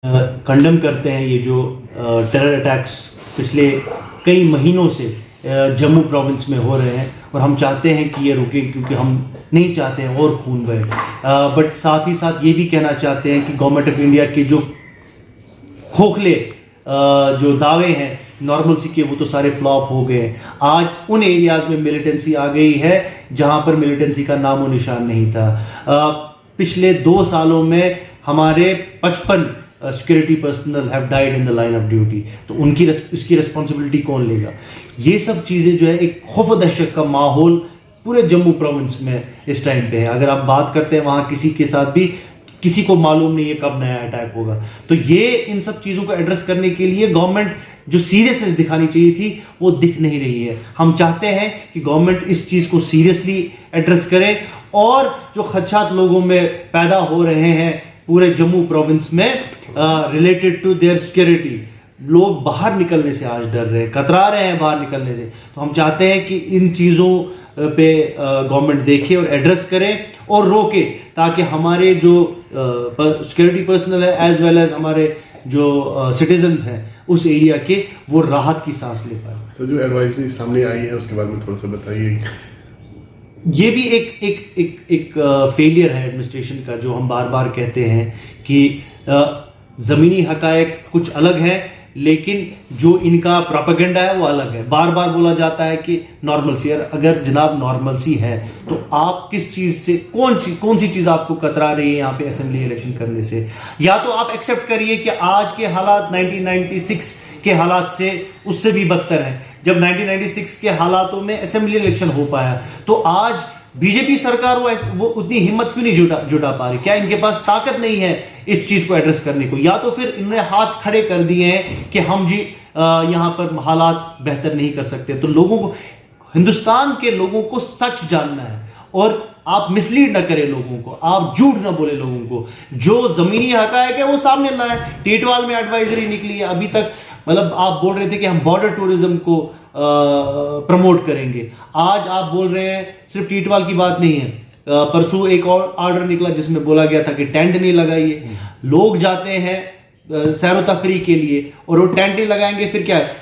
Condemn करते हैं ये जो टेरर अटैक्स पिछले कई महीनों से जम्मू प्रोविंस में हो रहे हैं और हम चाहते हैं कि ये रुके, क्योंकि हम नहीं चाहते हैं और खून बहे। बट साथ ही साथ ये भी कहना चाहते हैं कि गवर्नमेंट ऑफ इंडिया के जो खोखले जो दावे हैं नॉर्मलसी के, वो तो सारे फ्लॉप हो गए हैं। आज उन एरियाज में मिलिटेंसी आ गई है जहां पर मिलिटेंसी का नामो निशान नहीं था। पिछले 2 सालों में हमारे 55 security personal have died in the line of duty. तो इसकी रिस्पॉन्सिबिलिटी कौन लेगा? ये सब चीज़ें जो है एक खौफ दहशत का माहौल पूरे जम्मू प्रोविंस में इस टाइम पे है। अगर आप बात करते हैं वहाँ किसी के साथ भी, किसी को मालूम नहीं है कब नया अटैक होगा। तो ये इन सब चीज़ों को एड्रेस करने के लिए गवर्नमेंट जो सीरियसनेस दिखानी चाहिए थी वो दिख नहीं रही है। हम चाहते हैं कि गवर्नमेंट इस चीज़ को सीरियसली एड्रेस करे और जो खदशात लोगों में पैदा हो रहे हैं पूरे जम्मू प्रोविंस में रिलेटेड टू देयर सिक्योरिटी, लोग बाहर निकलने से आज डर रहे हैं, कतरा रहे हैं बाहर निकलने से। तो हम चाहते हैं कि इन चीज़ों पे गवर्नमेंट देखे और एड्रेस करे और रोके, ताकि हमारे जो सिक्योरिटी पर्सनल है एज वेल एज हमारे जो सिटीजन्स हैं उस एरिया के, वो राहत की सांस ले पाए। सर, जो एडवाइजरी सामने आई है उसके बारे में थोड़ा सा बताइए। ये भी एक फेलियर है एडमिनिस्ट्रेशन का, जो हम बार बार कहते हैं कि ज़मीनी हकायक कुछ अलग है, लेकिन जो इनका प्रोपेगेंडा है वो अलग है। बार बार बोला जाता है कि नॉर्मलसी, अगर जनाब नॉर्मलसी है तो आप किस चीज़ से, कौन सी चीज़ आपको कतरा रही है यहाँ पे असेंबली इलेक्शन करने से? या तो आप एक्सेप्ट करिए कि आज के हालात 1996 के हालात से उससे भी बदतर है। जब 1996 के हालातों में असेंबली इलेक्शन हो पाया, तो आज बीजेपी सरकार वो उतनी हिम्मत क्यों नहीं जुटा पा रही? क्या इनके पास ताकत नहीं है इस चीज को एड्रेस करने को? या तो फिर इन्होंने हाथ खड़े कर दिए हैं कि हम जी यहां पर हालात बेहतर नहीं कर सकते। तो लोगों को, हिंदुस्तान के लोगों को सच जानना है और आप मिसलीड ना करें लोगों को, आप झूठ ना बोले लोगों को। जो जमीनी हकायक है वो सामने लाए। टीटवाल में एडवाइजरी निकली है, अभी तक मतलब आप बोल रहे थे कि हम बॉर्डर टूरिज्म को प्रमोट करेंगे, आज आप बोल रहे हैं सिर्फ टीटवाल की बात नहीं है। परसों एक और ऑर्डर निकला जिसमें बोला गया था कि टेंट नहीं लगाइए। लोग जाते हैं सैरो तफरी के लिए और वो टेंट नहीं लगाएंगे, फिर क्या है?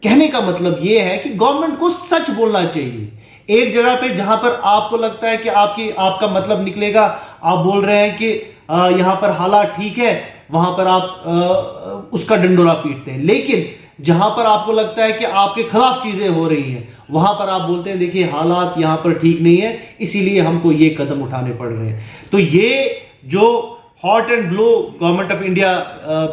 कहने का मतलब ये है कि गवर्नमेंट को सच बोलना चाहिए। एक जगह पे जहां पर आपको लगता है कि आपका मतलब निकलेगा, आप बोल रहे हैं कि यहां पर हालात ठीक है, वहां पर आप उसका डंडोरा पीटते हैं। लेकिन जहां पर आपको लगता है कि आपके खिलाफ चीजें हो रही हैं, वहां पर आप बोलते हैं देखिए हालात यहां पर ठीक नहीं है, इसीलिए हमको ये कदम उठाने पड़ रहे हैं। तो ये जो hot and blow government of India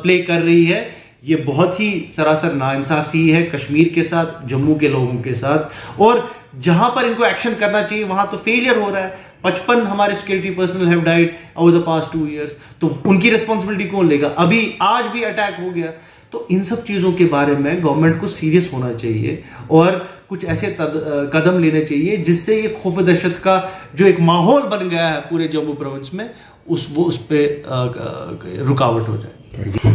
play कर रही है, ये बहुत ही सरासर नाइंसाफी है कश्मीर के साथ, जम्मू के लोगों के साथ। और जहां पर इनको एक्शन करना चाहिए वहां तो फेलियर हो रहा है। 55 हमारे security personal have died over the past 2 years, तो उनकी रिस्पॉन्सिबिलिटी कौन लेगा? अभी आज भी अटैक हो गया। तो इन सब चीज़ों के बारे में गवर्नमेंट को सीरियस होना चाहिए और कुछ ऐसे कदम लेने चाहिए जिससे ये खौफ दहशत का जो एक माहौल बन गया है पूरे जम्मू प्रोविंस में, उस पर रुकावट हो जाए।